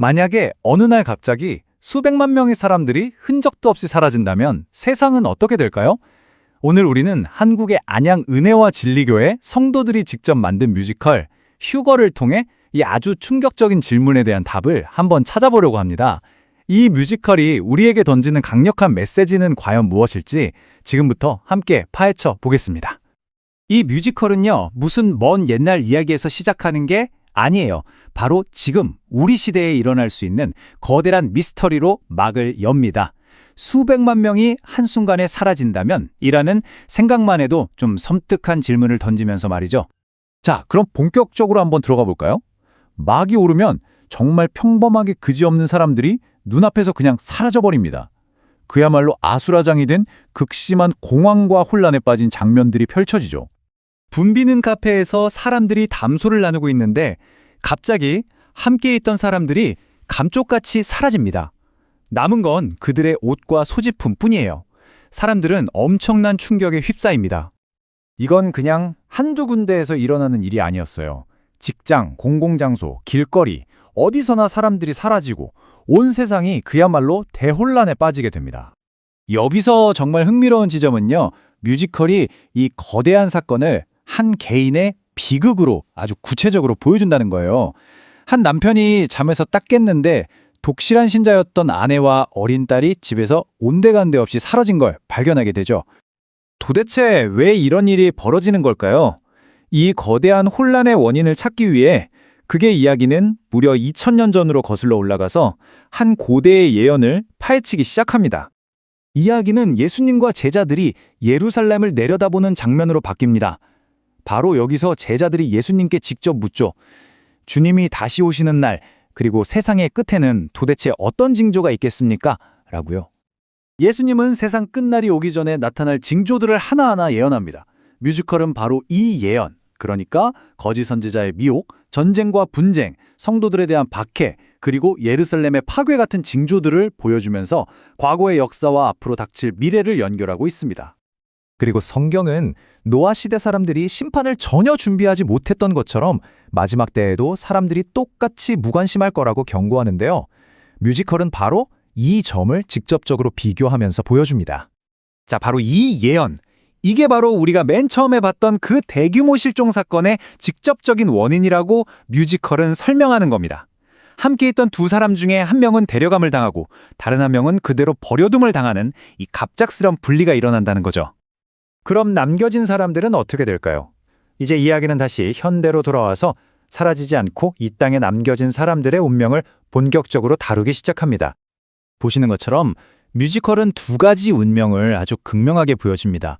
만약에 어느 날 갑자기 수백만 명의 사람들이 흔적도 없이 사라진다면 세상은 어떻게 될까요? 오늘 우리는 한국의 안양 은혜와 진리교회 성도들이 직접 만든 뮤지컬 휴거를 통해 이 아주 충격적인 질문에 대한 답을 한번 찾아보려고 합니다. 이 뮤지컬이 우리에게 던지는 강력한 메시지는 과연 무엇일지 지금부터 함께 파헤쳐 보겠습니다. 이 뮤지컬은요, 무슨 먼 옛날 이야기에서 시작하는 게 아니에요. 바로 지금 우리 시대에 일어날 수 있는 거대한 미스터리로 막을 엽니다. 수백만 명이 한순간에 사라진다면? 이라는 생각만 해도 좀 섬뜩한 질문을 던지면서 말이죠. 자, 그럼 본격적으로 한번 들어가 볼까요? 막이 오르면 정말 평범하게 그지없는 사람들이 눈앞에서 그냥 사라져버립니다. 그야말로 아수라장이 된 극심한 공황과 혼란에 빠진 장면들이 펼쳐지죠. 붐비는 카페에서 사람들이 담소를 나누고 있는데 갑자기 함께 있던 사람들이 감쪽같이 사라집니다. 남은 건 그들의 옷과 소지품 뿐이에요. 사람들은 엄청난 충격에 휩싸입니다. 이건 그냥 한두 군데에서 일어나는 일이 아니었어요. 직장, 공공장소, 길거리, 어디서나 사람들이 사라지고 온 세상이 그야말로 대혼란에 빠지게 됩니다. 여기서 정말 흥미로운 지점은요, 뮤지컬이 이 거대한 사건을 한 개인의 비극으로 아주 구체적으로 보여준다는 거예요. 한 남편이 잠에서 딱 깼는데 독실한 신자였던 아내와 어린 딸이 집에서 온데간데 없이 사라진 걸 발견하게 되죠. 도대체 왜 이런 일이 벌어지는 걸까요? 이 거대한 혼란의 원인을 찾기 위해 그의 이야기는 무려 2000년 전으로 거슬러 올라가서 한 고대의 예언을 파헤치기 시작합니다. 이야기는 예수님과 제자들이 예루살렘을 내려다보는 장면으로 바뀝니다. 바로 여기서 제자들이 예수님께 직접 묻죠. 주님이 다시 오시는 날, 그리고 세상의 끝에는 도대체 어떤 징조가 있겠습니까? 라고요. 예수님은 세상 끝날이 오기 전에 나타날 징조들을 하나하나 예언합니다. 뮤지컬은 바로 이 예언, 그러니까 거짓 선지자의 미혹, 전쟁과 분쟁, 성도들에 대한 박해, 그리고 예루살렘의 파괴 같은 징조들을 보여주면서 과거의 역사와 앞으로 닥칠 미래를 연결하고 있습니다. 그리고 성경은 노아 시대 사람들이 심판을 전혀 준비하지 못했던 것처럼 마지막 때에도 사람들이 똑같이 무관심할 거라고 경고하는데요. 뮤지컬은 바로 이 점을 직접적으로 비교하면서 보여줍니다. 자, 바로 이 예언. 이게 바로 우리가 맨 처음에 봤던 그 대규모 실종 사건의 직접적인 원인이라고 뮤지컬은 설명하는 겁니다. 함께 있던 두 사람 중에 한 명은 데려감을 당하고 다른 한 명은 그대로 버려둠을 당하는 이 갑작스러운 분리가 일어난다는 거죠. 그럼 남겨진 사람들은 어떻게 될까요? 이제 이야기는 다시 현대로 돌아와서 사라지지 않고 이 땅에 남겨진 사람들의 운명을 본격적으로 다루기 시작합니다. 보시는 것처럼 뮤지컬은 두 가지 운명을 아주 극명하게 보여줍니다.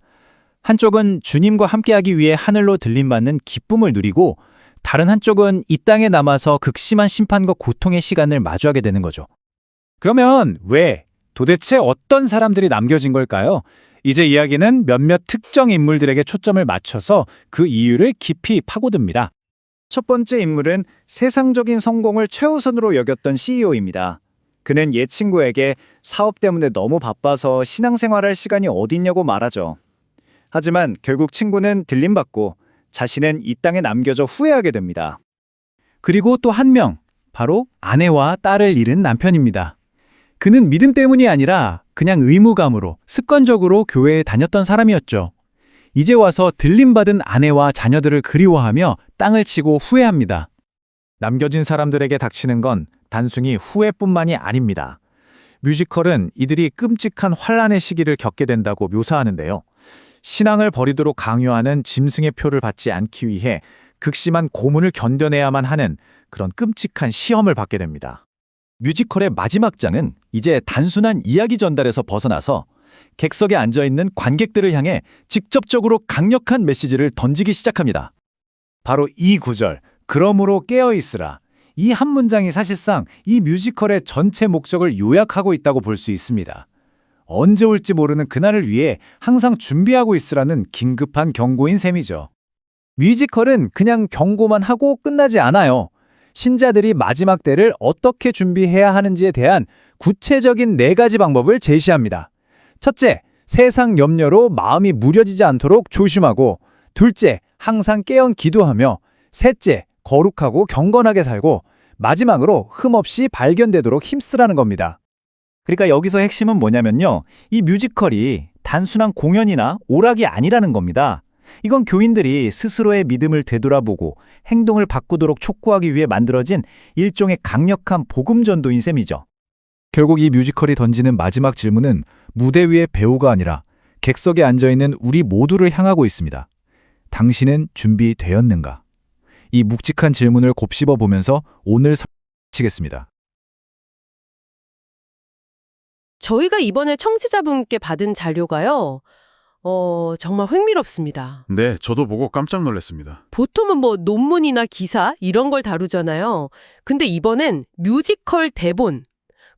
한쪽은 주님과 함께하기 위해 하늘로 들림받는 기쁨을 누리고 다른 한쪽은 이 땅에 남아서 극심한 심판과 고통의 시간을 마주하게 되는 거죠. 그러면 왜? 도대체 어떤 사람들이 남겨진 걸까요? 이제 이야기는 몇몇 특정 인물들에게 초점을 맞춰서 그 이유를 깊이 파고듭니다. 첫 번째 인물은 세상적인 성공을 최우선으로 여겼던 CEO입니다. 그는 옛 친구에게 사업 때문에 너무 바빠서 신앙생활할 시간이 어딨냐고 말하죠. 하지만 결국 친구는 들림받고 자신은 이 땅에 남겨져 후회하게 됩니다. 그리고 또 한 명, 바로 아내와 딸을 잃은 남편입니다. 그는 믿음 때문이 아니라 그냥 의무감으로 습관적으로 교회에 다녔던 사람이었죠. 이제 와서 들림받은 아내와 자녀들을 그리워하며 땅을 치고 후회합니다. 남겨진 사람들에게 닥치는 건 단순히 후회뿐만이 아닙니다. 뮤지컬은 이들이 끔찍한 환란의 시기를 겪게 된다고 묘사하는데요. 신앙을 버리도록 강요하는 짐승의 표를 받지 않기 위해 극심한 고문을 견뎌내야만 하는 그런 끔찍한 시험을 받게 됩니다. 뮤지컬의 마지막 장은 이제 단순한 이야기 전달에서 벗어나서 객석에 앉아있는 관객들을 향해 직접적으로 강력한 메시지를 던지기 시작합니다. 바로 이 구절, 그러므로 깨어있으라. 이 한 문장이 사실상 이 뮤지컬의 전체 목적을 요약하고 있다고 볼 수 있습니다. 언제 올지 모르는 그날을 위해 항상 준비하고 있으라는 긴급한 경고인 셈이죠. 뮤지컬은 그냥 경고만 하고 끝나지 않아요. 신자들이 마지막 때를 어떻게 준비해야 하는지에 대한 구체적인 4가지 방법을 제시합니다. 첫째, 세상 염려로 마음이 무뎌지지 않도록 조심하고, 둘째, 항상 깨어 기도하며, 셋째, 거룩하고 경건하게 살고, 마지막으로 흠없이 발견되도록 힘쓰라는 겁니다. 그러니까 여기서 핵심은 뭐냐면요. 이 뮤지컬이 단순한 공연이나 오락이 아니라는 겁니다. 이건 교인들이 스스로의 믿음을 되돌아보고 행동을 바꾸도록 촉구하기 위해 만들어진 일종의 강력한 복음 전도인 셈이죠. 결국 이 뮤지컬이 던지는 마지막 질문은 무대 위의 배우가 아니라 객석에 앉아있는 우리 모두를 향하고 있습니다. 당신은 준비되었는가? 이 묵직한 질문을 곱씹어 보면서 오늘 마치겠습니다. 저희가 이번에 청취자분께 받은 자료가요. 정말 흥미롭습니다. 네, 저도 보고 깜짝 놀랐습니다. 보통은 뭐 논문이나 기사 이런 걸 다루잖아요. 근데 이번엔 뮤지컬 대본,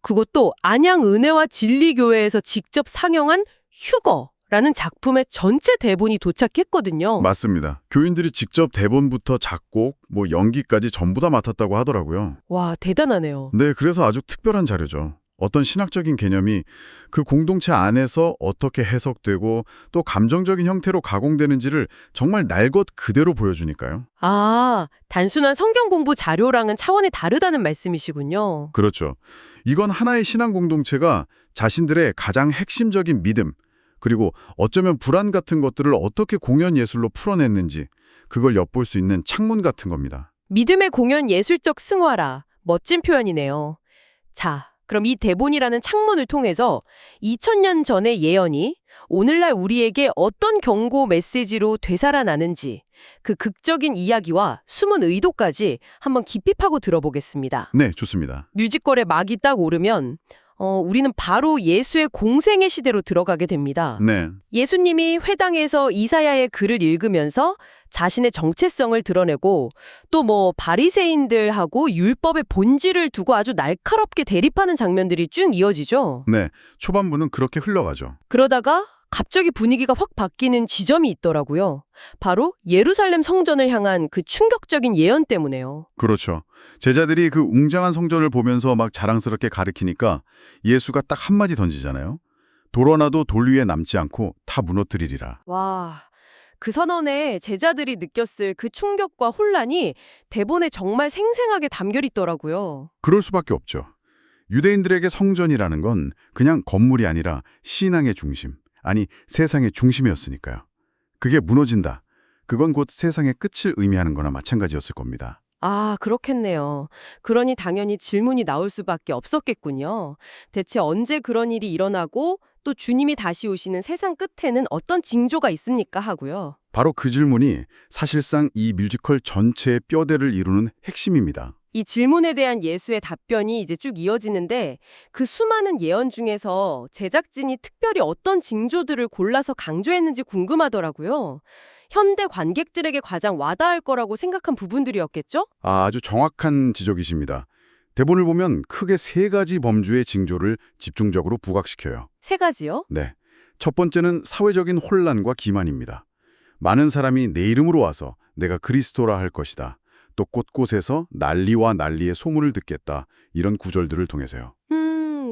그것도 안양은혜와 진리교회에서 직접 상영한 휴거라는 작품의 전체 대본이 도착했거든요. 맞습니다. 교인들이 직접 대본부터 작곡, 연기까지 전부 다 맡았다고 하더라고요. 와, 대단하네요. 네, 그래서 아주 특별한 자료죠. 어떤 신학적인 개념이 그 공동체 안에서 어떻게 해석되고 또 감정적인 형태로 가공되는지를 정말 날 것 그대로 보여주니까요. 아, 단순한 성경 공부 자료랑은 차원이 다르다는 말씀이시군요. 그렇죠. 이건 하나의 신앙 공동체가 자신들의 가장 핵심적인 믿음, 그리고 어쩌면 불안 같은 것들을 어떻게 공연 예술로 풀어냈는지 그걸 엿볼 수 있는 창문 같은 겁니다. 믿음의 공연 예술적 승화라. 멋진 표현이네요. 자, 그럼 이 대본이라는 창문을 통해서 2000년 전의 예언이 오늘날 우리에게 어떤 경고 메시지로 되살아나는지 그 극적인 이야기와 숨은 의도까지 한번 깊이 파고 들어보겠습니다. 네, 좋습니다. 뮤지컬의 막이 딱 오르면 우리는 바로 예수의 공생의 시대로 들어가게 됩니다. 네, 예수님이 회당에서 이사야의 글을 읽으면서 자신의 정체성을 드러내고 또 바리새인들하고 율법의 본질을 두고 아주 날카롭게 대립하는 장면들이 쭉 이어지죠. 네. 초반부는 그렇게 흘러가죠. 그러다가 갑자기 분위기가 확 바뀌는 지점이 있더라고요. 바로 예루살렘 성전을 향한 그 충격적인 예언 때문에요. 그렇죠. 제자들이 그 웅장한 성전을 보면서 막 자랑스럽게 가리키니까 예수가 딱 한마디 던지잖아요. 돌아나도 돌 위에 남지 않고 다 무너뜨리리라. 와, 그 선언에 제자들이 느꼈을 그 충격과 혼란이 대본에 정말 생생하게 담겨 있더라고요. 그럴 수밖에 없죠. 유대인들에게 성전이라는 건 그냥 건물이 아니라 신앙의 중심, 아니 세상의 중심이었으니까요. 그게 무너진다. 그건 곧 세상의 끝을 의미하는 거나 마찬가지였을 겁니다. 아, 그렇겠네요. 그러니 당연히 질문이 나올 수밖에 없었겠군요. 대체 언제 그런 일이 일어나고 또 주님이 다시 오시는 세상 끝에는 어떤 징조가 있습니까 하고요. 바로 그 질문이 사실상 이 뮤지컬 전체의 뼈대를 이루는 핵심입니다. 이 질문에 대한 예수의 답변이 이제 쭉 이어지는데 그 수많은 예언 중에서 제작진이 특별히 어떤 징조들을 골라서 강조했는지 궁금하더라고요. 현대 관객들에게 가장 와닿을 거라고 생각한 부분들이었겠죠? 아주 정확한 지적이십니다. 대본을 보면 크게 세 가지 범주의 징조를 집중적으로 부각시켜요. 세 가지요? 네. 첫 번째는 사회적인 혼란과 기만입니다. 많은 사람이 내 이름으로 와서 내가 그리스도라 할 것이다. 또 곳곳에서 난리와 난리의 소문을 듣겠다. 이런 구절들을 통해서요.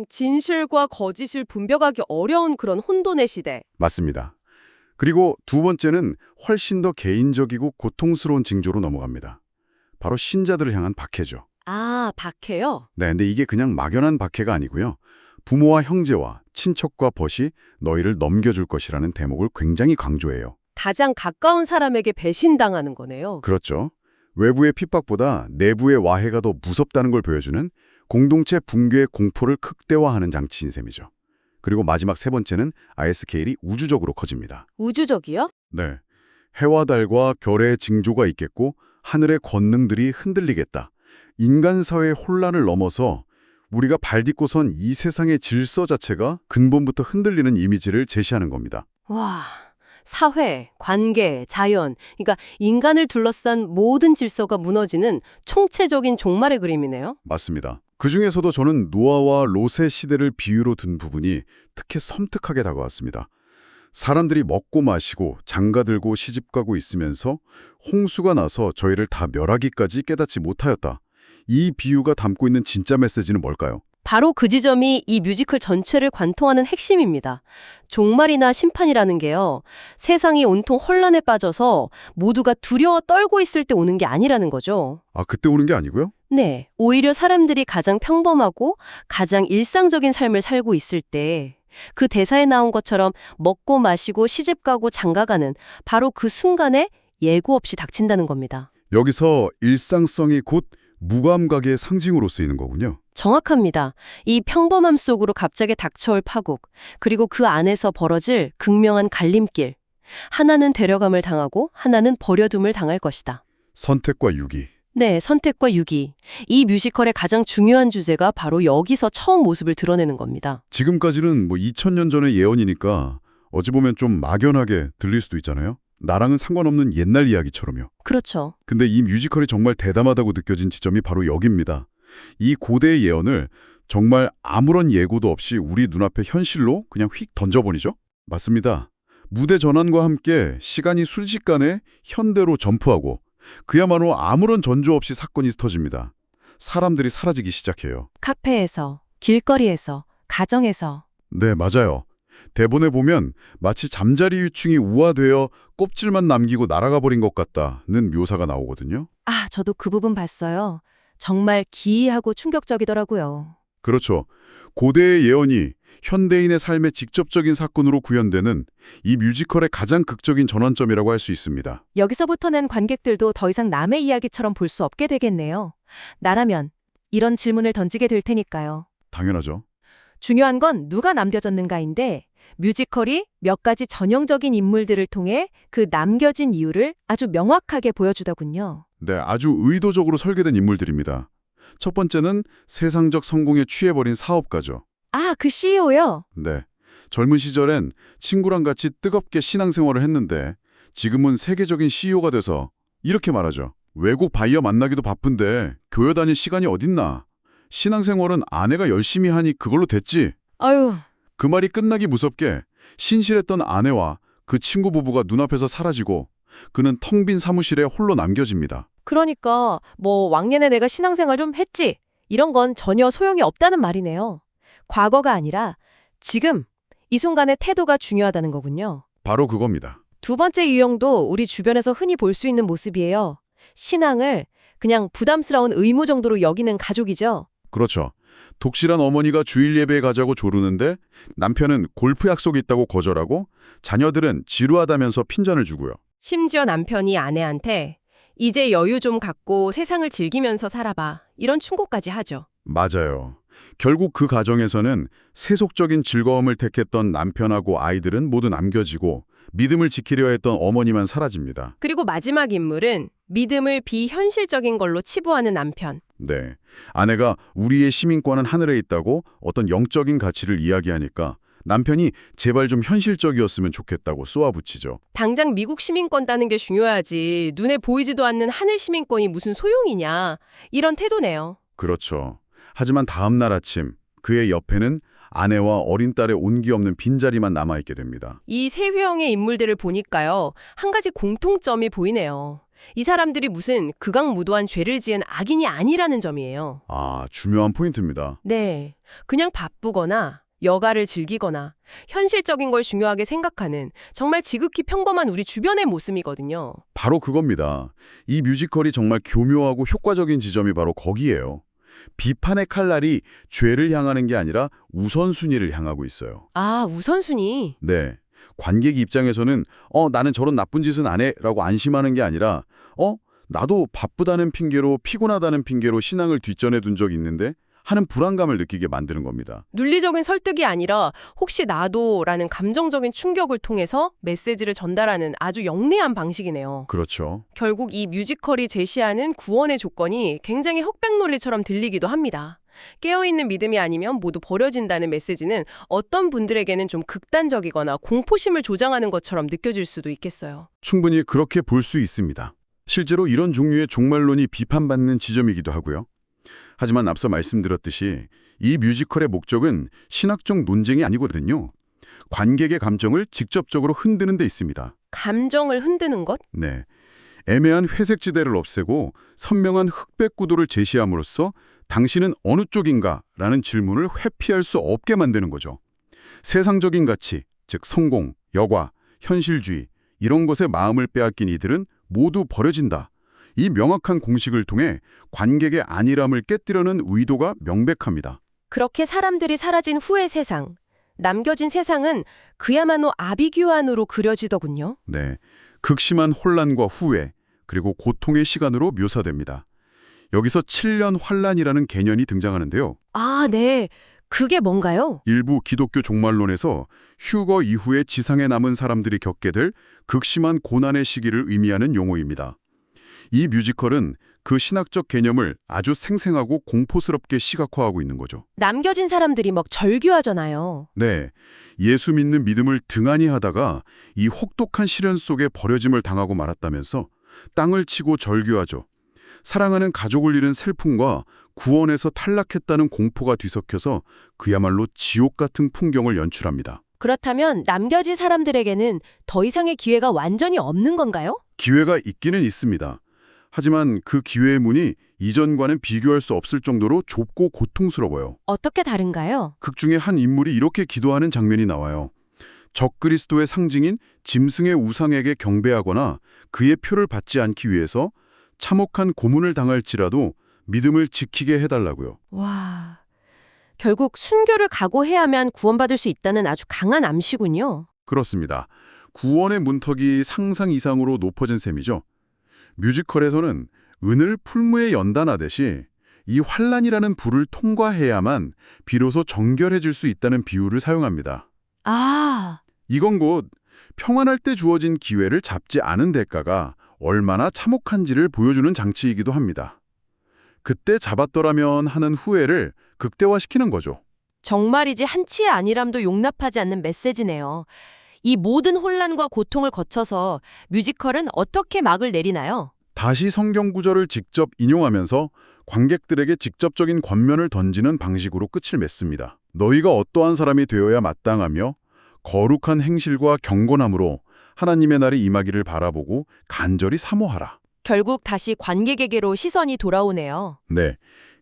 진실과 거짓을 분별하기 어려운 그런 혼돈의 시대. 맞습니다. 그리고 두 번째는 훨씬 더 개인적이고 고통스러운 징조로 넘어갑니다. 바로 신자들을 향한 박해죠. 아, 박해요? 네, 근데 이게 그냥 막연한 박해가 아니고요. 부모와 형제와 친척과 벗이 너희를 넘겨줄 것이라는 대목을 굉장히 강조해요. 가장 가까운 사람에게 배신당하는 거네요. 그렇죠. 외부의 핍박보다 내부의 와해가 더 무섭다는 걸 보여주는 공동체 붕괴의 공포를 극대화하는 장치인 셈이죠. 그리고 마지막 세 번째는 ISKL이 우주적으로 커집니다. 우주적이요? 네. 해와 달과 별의 징조가 있겠고 하늘의 권능들이 흔들리겠다. 인간 사회의 혼란을 넘어서 우리가 발 딛고 선 이 세상의 질서 자체가 근본부터 흔들리는 이미지를 제시하는 겁니다. 와, 사회, 관계, 자연, 그러니까 인간을 둘러싼 모든 질서가 무너지는 총체적인 종말의 그림이네요. 맞습니다. 그중에서도 저는 노아와 롯의 시대를 비유로 든 부분이 특히 섬뜩하게 다가왔습니다. 사람들이 먹고 마시고 장가들고 시집가고 있으면서 홍수가 나서 저희를 다 멸하기까지 깨닫지 못하였다. 이 비유가 담고 있는 진짜 메시지는 뭘까요? 바로 그 지점이 이 뮤지컬 전체를 관통하는 핵심입니다. 종말이나 심판이라는 게요. 세상이 온통 혼란에 빠져서 모두가 두려워 떨고 있을 때 오는 게 아니라는 거죠. 아, 그때 오는 게 아니고요? 네, 오히려 사람들이 가장 평범하고 가장 일상적인 삶을 살고 있을 때 그 대사에 나온 것처럼 먹고 마시고 시집가고 장가가는 바로 그 순간에 예고 없이 닥친다는 겁니다. 여기서 일상성이 곧 무감각의 상징으로 쓰이는 거군요. 정확합니다. 이 평범함 속으로 갑자기 닥쳐올 파국, 그리고 그 안에서 벌어질 극명한 갈림길. 하나는 데려감을 당하고 하나는 버려둠을 당할 것이다. 선택과 유기. 네, 선택과 유기. 이 뮤지컬의 가장 중요한 주제가 바로 여기서 처음 모습을 드러내는 겁니다. 지금까지는 2000년 전의 예언이니까 어찌 보면 좀 막연하게 들릴 수도 있잖아요. 나랑은 상관없는 옛날 이야기처럼요. 그렇죠. 근데 이 뮤지컬이 정말 대담하다고 느껴진 지점이 바로 여기입니다. 이 고대의 예언을 정말 아무런 예고도 없이 우리 눈앞에 현실로 그냥 휙 던져버리죠? 맞습니다. 무대 전환과 함께 시간이 순식간에 현대로 점프하고 그야말로 아무런 전조 없이 사건이 터집니다. 사람들이 사라지기 시작해요. 카페에서, 길거리에서, 가정에서. 네, 맞아요. 대본에 보면 마치 잠자리 유충이 우화되어 껍질만 남기고 날아가 버린 것 같다는 묘사가 나오거든요. 아, 저도 그 부분 봤어요. 정말 기이하고 충격적이더라고요. 그렇죠. 고대의 예언이 현대인의 삶의 직접적인 사건으로 구현되는 이 뮤지컬의 가장 극적인 전환점이라고 할 수 있습니다. 여기서부터는 관객들도 더 이상 남의 이야기처럼 볼 수 없게 되겠네요. 나라면 이런 질문을 던지게 될 테니까요. 당연하죠. 중요한 건 누가 남겨졌는가인데 뮤지컬이 몇 가지 전형적인 인물들을 통해 그 남겨진 이유를 아주 명확하게 보여주더군요. 네, 아주 의도적으로 설계된 인물들입니다. 첫 번째는 세상적 성공에 취해버린 사업가죠. 아, 그 CEO요? 네, 젊은 시절엔 친구랑 같이 뜨겁게 신앙생활을 했는데 지금은 세계적인 CEO가 돼서 이렇게 말하죠. 외국 바이어 만나기도 바쁜데 교회 다닐 시간이 어딨나. 신앙생활은 아내가 열심히 하니 그걸로 됐지. 아유, 그 말이 끝나기 무섭게 신실했던 아내와 그 친구 부부가 눈앞에서 사라지고 그는 텅 빈 사무실에 홀로 남겨집니다. 그러니까 왕년에 내가 신앙생활 좀 했지. 이런 건 전혀 소용이 없다는 말이네요. 과거가 아니라 지금 이 순간의 태도가 중요하다는 거군요. 바로 그겁니다. 두 번째 유형도 우리 주변에서 흔히 볼 수 있는 모습이에요. 신앙을 그냥 부담스러운 의무 정도로 여기는 가족이죠. 그렇죠. 독실한 어머니가 주일 예배에 가자고 조르는데 남편은 골프 약속이 있다고 거절하고 자녀들은 지루하다면서 핀잔을 주고요. 심지어 남편이 아내한테 이제 여유 좀 갖고 세상을 즐기면서 살아봐. 이런 충고까지 하죠. 맞아요. 결국 그 가정에서는 세속적인 즐거움을 택했던 남편하고 아이들은 모두 남겨지고 믿음을 지키려 했던 어머니만 사라집니다. 그리고 마지막 인물은 믿음을 비현실적인 걸로 치부하는 남편. 네. 아내가 우리의 시민권은 하늘에 있다고 어떤 영적인 가치를 이야기하니까 남편이 제발 좀 현실적이었으면 좋겠다고 쏘아붙이죠. 당장 미국 시민권 따는 게 중요하지 눈에 보이지도 않는 하늘 시민권이 무슨 소용이냐. 이런 태도네요. 그렇죠. 하지만 다음 날 아침 그의 옆에는 아내와 어린 딸의 온기 없는 빈자리만 남아있게 됩니다. 이 세 유형의 인물들을 보니까요. 한 가지 공통점이 보이네요. 이 사람들이 무슨 극악무도한 죄를 지은 악인이 아니라는 점이에요. 아, 중요한 포인트입니다. 네. 그냥 바쁘거나 여가를 즐기거나 현실적인 걸 중요하게 생각하는 정말 지극히 평범한 우리 주변의 모습이거든요. 바로 그겁니다. 이 뮤지컬이 정말 교묘하고 효과적인 지점이 바로 거기예요. 비판의 칼날이 죄를 향하는 게 아니라 우선순위를 향하고 있어요. 아, 우선순위. 네. 관객 입장에서는 나는 저런 나쁜 짓은 안 해 라고 안심하는 게 아니라 나도 바쁘다는 핑계로 피곤하다는 핑계로 신앙을 뒷전에 둔 적이 있는데 하는 불안감을 느끼게 만드는 겁니다. 논리적인 설득이 아니라 혹시 나도라는 감정적인 충격을 통해서 메시지를 전달하는 아주 영리한 방식이네요. 그렇죠. 결국 이 뮤지컬이 제시하는 구원의 조건이 굉장히 흑백 논리처럼 들리기도 합니다. 깨어있는 믿음이 아니면 모두 버려진다는 메시지는 어떤 분들에게는 좀 극단적이거나 공포심을 조장하는 것처럼 느껴질 수도 있겠어요. 충분히 그렇게 볼 수 있습니다. 실제로 이런 종류의 종말론이 비판받는 지점이기도 하고요. 하지만 앞서 말씀드렸듯이 이 뮤지컬의 목적은 신학적 논쟁이 아니거든요. 관객의 감정을 직접적으로 흔드는 데 있습니다. 감정을 흔드는 것? 네. 애매한 회색 지대를 없애고 선명한 흑백 구도를 제시함으로써 당신은 어느 쪽인가? 라는 질문을 회피할 수 없게 만드는 거죠. 세상적인 가치, 즉 성공, 여과, 현실주의 이런 것에 마음을 빼앗긴 이들은 모두 버려진다. 이 명확한 공식을 통해 관객의 안일함을 깨뜨려는 의도가 명백합니다. 그렇게 사람들이 사라진 후의 세상, 남겨진 세상은 그야말로 아비규환으로 그려지더군요. 네, 극심한 혼란과 후회, 그리고 고통의 시간으로 묘사됩니다. 여기서 7년 환란이라는 개념이 등장하는데요. 아, 네. 그게 뭔가요? 일부 기독교 종말론에서 휴거 이후에 지상에 남은 사람들이 겪게 될 극심한 고난의 시기를 의미하는 용어입니다. 이 뮤지컬은 그 신학적 개념을 아주 생생하고 공포스럽게 시각화하고 있는 거죠. 남겨진 사람들이 막 절규하잖아요. 네, 예수 믿는 믿음을 등한히 하다가 이 혹독한 시련 속에 버려짐을 당하고 말았다면서 땅을 치고 절규하죠. 사랑하는 가족을 잃은 슬픔과 구원에서 탈락했다는 공포가 뒤섞여서 그야말로 지옥 같은 풍경을 연출합니다. 그렇다면 남겨진 사람들에게는 더 이상의 기회가 완전히 없는 건가요? 기회가 있기는 있습니다. 하지만 그 기회의 문이 이전과는 비교할 수 없을 정도로 좁고 고통스러워요. 어떻게 다른가요? 극 중에 한 인물이 이렇게 기도하는 장면이 나와요. 적그리스도의 상징인 짐승의 우상에게 경배하거나 그의 표를 받지 않기 위해서 참혹한 고문을 당할지라도 믿음을 지키게 해달라고요. 와, 결국 순교를 각오해야만 구원받을 수 있다는 아주 강한 암시군요. 그렇습니다. 구원의 문턱이 상상 이상으로 높아진 셈이죠. 뮤지컬에서는 은을 풀무에 연단하듯이 이 환란이라는 불을 통과해야만 비로소 정결해질 수 있다는 비유를 사용합니다. 아, 이건 곧 평안할 때 주어진 기회를 잡지 않은 대가가 얼마나 참혹한지를 보여주는 장치이기도 합니다. 그때 잡았더라면 하는 후회를 극대화시키는 거죠. 정말이지 한치의 안일함도 용납하지 않는 메시지네요. 이 모든 혼란과 고통을 거쳐서 뮤지컬은 어떻게 막을 내리나요? 다시 성경 구절을 직접 인용하면서 관객들에게 직접적인 권면을 던지는 방식으로 끝을 맺습니다. 너희가 어떠한 사람이 되어야 마땅하며 거룩한 행실과 경건함으로 하나님의 날이 임하기를 바라보고 간절히 사모하라. 결국 다시 관객에게로 시선이 돌아오네요. 네.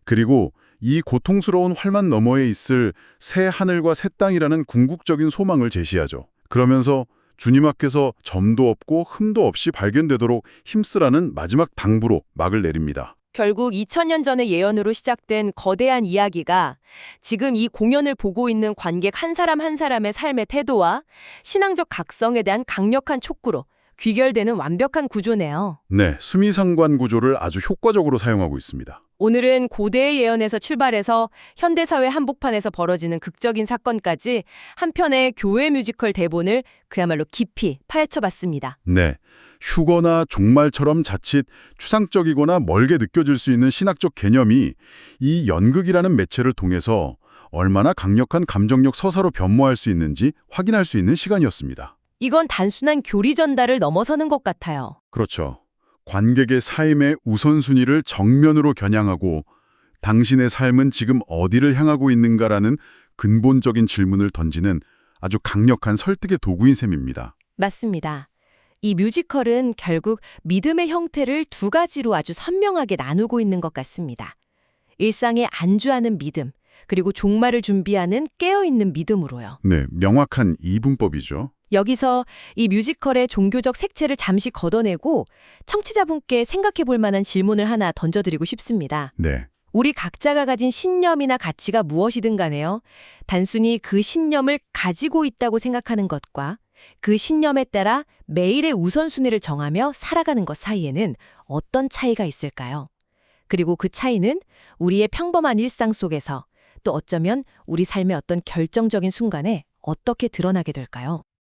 그리고 이 고통스러운 활만 너머에 있을 새 하늘과 새 땅이라는 궁극적인 소망을 제시하죠. 그러면서 주님 앞에서 점도 없고 흠도 없이 발견되도록 힘쓰라는 마지막 당부로 막을 내립니다. 결국 2000년 전의 예언으로 시작된 거대한 이야기가 지금 이 공연을 보고 있는 관객 한 사람 한 사람의 삶의 태도와 신앙적 각성에 대한 강력한 촉구로 귀결되는 완벽한 구조네요. 네, 수미상관 구조를 아주 효과적으로 사용하고 있습니다. 오늘은 고대의 예언에서 출발해서 현대사회 한복판에서 벌어지는 극적인 사건까지 한 편의 교회 뮤지컬 대본을 그야말로 깊이 파헤쳐봤습니다. 네, 휴거나 종말처럼 자칫 추상적이거나 멀게 느껴질 수 있는 신학적 개념이 이 연극이라는 매체를 통해서 얼마나 강력한 감정력 서사로 변모할 수 있는지 확인할 수 있는 시간이었습니다. 이건 단순한 교리 전달을 넘어서는 것 같아요. 그렇죠. 관객의 삶의 우선순위를 정면으로 겨냥하고 당신의 삶은 지금 어디를 향하고 있는가라는 근본적인 질문을 던지는 아주 강력한 설득의 도구인 셈입니다. 맞습니다. 이 뮤지컬은 결국 믿음의 형태를 두 가지로 아주 선명하게 나누고 있는 것 같습니다. 일상에 안주하는 믿음, 그리고 종말을 준비하는 깨어있는 믿음으로요. 네, 명확한 이분법이죠. 여기서 이 뮤지컬의 종교적 색채를 잠시 걷어내고 청취자분께 생각해 볼 만한 질문을 하나 던져드리고 싶습니다. 네, 우리 각자가 가진 신념이나 가치가 무엇이든 간에요. 단순히 그 신념을 가지고 있다고 생각하는 것과 그 신념에 따라 매일의 우선순위를 정하며 살아가는 것 사이에는 어떤 차이가 있을까요? 그리고 그 차이는 우리의 평범한 일상 속에서 또 어쩌면 우리 삶의 어떤 결정적인 순간에 어떻게 드러나게 될까요?